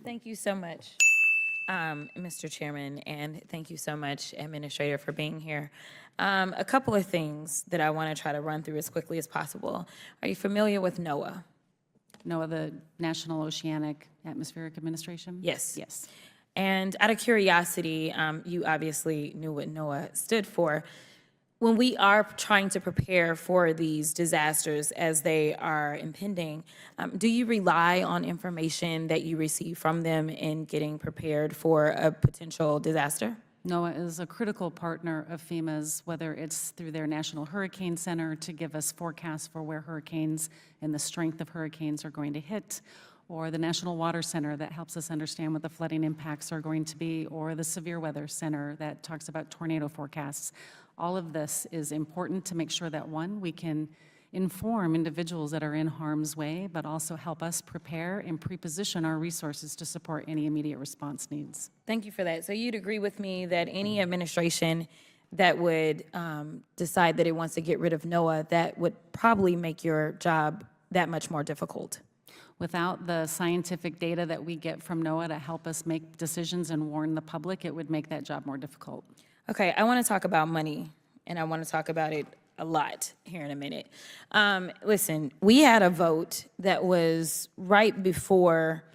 Thank you so much, Mr. Chairman, and thank you so much, Administrator, for being here. A couple of things that I want to try to run through as quickly as possible. Are you familiar with NOAA? NOAA, the National Oceanic Atmospheric Administration? Yes. Yes. And out of curiosity, you obviously knew what NOAA stood for. When we are trying to prepare for these disasters as they are impending, do you rely on information that you receive from them in getting prepared for a potential disaster? NOAA is a critical partner of FEMA's, whether it's through their National Hurricane Center to give us forecasts for where hurricanes and the strength of hurricanes are going to hit, or the National Water Center that helps us understand what the flooding impacts are going to be, or the Severe Weather Center that talks about tornado forecasts. All of this is important to make sure that, one, we can inform individuals that are in harm's way, but also help us prepare and pre-position our resources to support any immediate response needs. Thank you for that. So you'd agree with me that any administration that would decide that it wants to get rid of NOAA, that would probably make your job that much more difficult? Without the scientific data that we get from NOAA to help us make decisions and warn the public, it would make that job more difficult. Okay, I want to talk about money, and I want to talk about it a lot here in a minute. Listen, we had a vote that was right before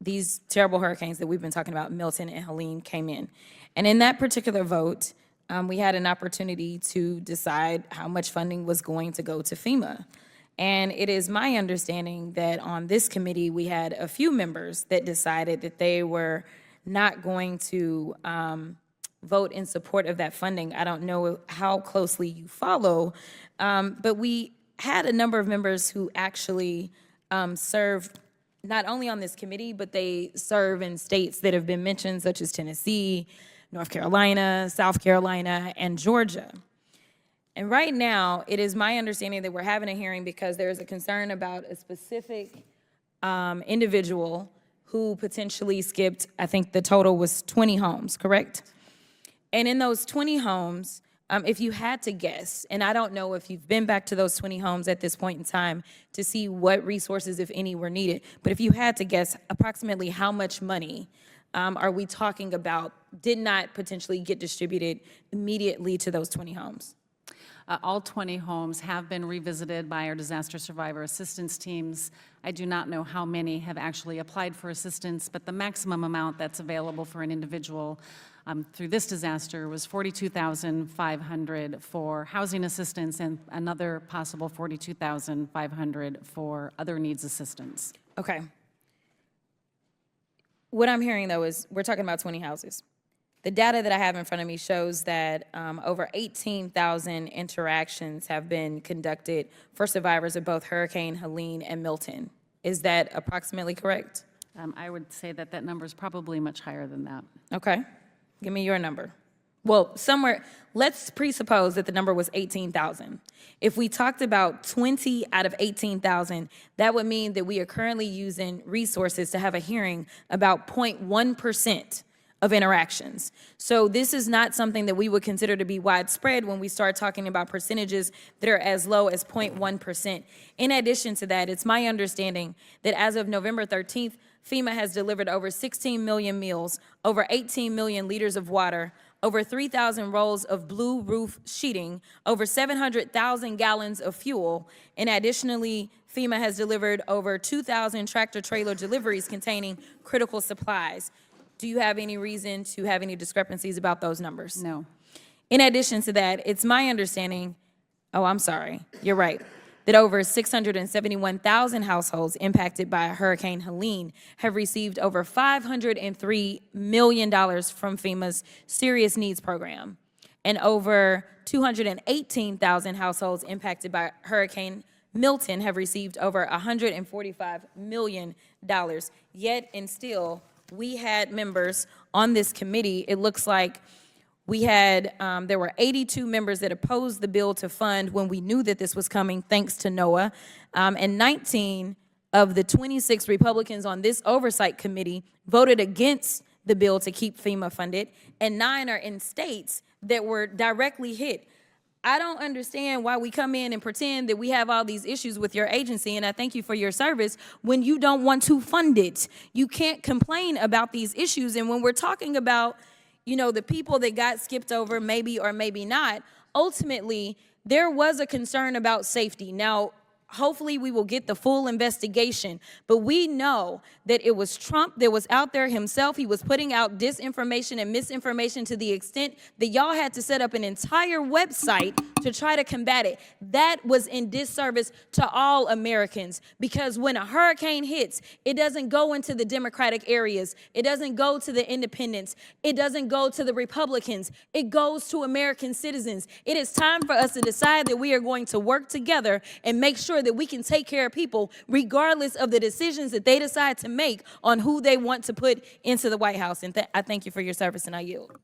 these terrible hurricanes that we've been talking about, Milton and Helene, came in. And in that particular vote, we had an opportunity to decide how much funding was going to go to FEMA. And it is my understanding that on this committee, we had a few members that decided that they were not going to vote in support of that funding. I don't know how closely you follow, but we had a number of members who actually serve not only on this committee, but they serve in states that have been mentioned, such as Tennessee, North Carolina, South Carolina, and Georgia. And right now, it is my understanding that we're having a hearing because there is a concern about a specific individual who potentially skipped, I think the total was 20 homes, correct? And in those 20 homes, if you had to guess, and I don't know if you've been back to those 20 homes at this point in time to see what resources, if any, were needed, but if you had to guess approximately how much money are we talking about did not potentially get distributed immediately to those 20 homes? All 20 homes have been revisited by our disaster survivor assistance teams. I do not know how many have actually applied for assistance, but the maximum amount that's available for an individual through this disaster was $42,500 for housing assistance and another possible $42,500 for other needs assistance. Okay. What I'm hearing, though, is we're talking about 20 houses. The data that I have in front of me shows that over 18,000 interactions have been conducted for survivors of both Hurricane Helene and Milton. Is that approximately correct? I would say that that number is probably much higher than that. Okay. Give me your number. Well, somewhere, let's presuppose that the number was 18,000. If we talked about 20 out of 18,000, that would mean that we are currently using resources to have a hearing about 0.1% of interactions. So this is not something that we would consider to be widespread when we start talking about percentages that are as low as 0.1%. In addition to that, it's my understanding that as of November 13th, FEMA has delivered over 16 million meals, over 18 million liters of water, over 3,000 rolls of blue roof sheeting, over 700,000 gallons of fuel, and additionally, FEMA has delivered over 2,000 tractor-trailer deliveries containing critical supplies. Do you have any reason to have any discrepancies about those numbers? No. In addition to that, it's my understanding, oh, I'm sorry, you're right, that over 671,000 households impacted by Hurricane Helene have received over $503 million from FEMA's Serious Needs Program, and over 218,000 households impacted by Hurricane Milton have received over $145 million. Yet and still, we had members on this committee. It looks like we had, there were 82 members that opposed the bill to fund when we knew that this was coming, thanks to NOAA. And 19 of the 26 Republicans on this oversight committee voted against the bill to keep FEMA funded, and 9 are in states that were directly hit. I don't understand why we come in and pretend that we have all these issues with your agency, and I thank you for your service, when you don't want to fund it. You can't complain about these issues. And when we're talking about, you know, the people that got skipped over, maybe or maybe not, ultimately, there was a concern about safety. Now, hopefully we will get the full investigation, but we know that it was Trump that was out there himself. He was putting out disinformation and misinformation to the extent that y'all had to set up an entire website to try to combat it. That was in disservice to all Americans, because when a hurricane hits, it doesn't go into the Democratic areas. It doesn't go to the independents. It doesn't go to the Republicans. It goes to American citizens. It is time for us to decide that we are going to work together and make sure that we can take care of people regardless of the decisions that they decide to make on who they want to put into the White House. And I thank you for your service, and I yield.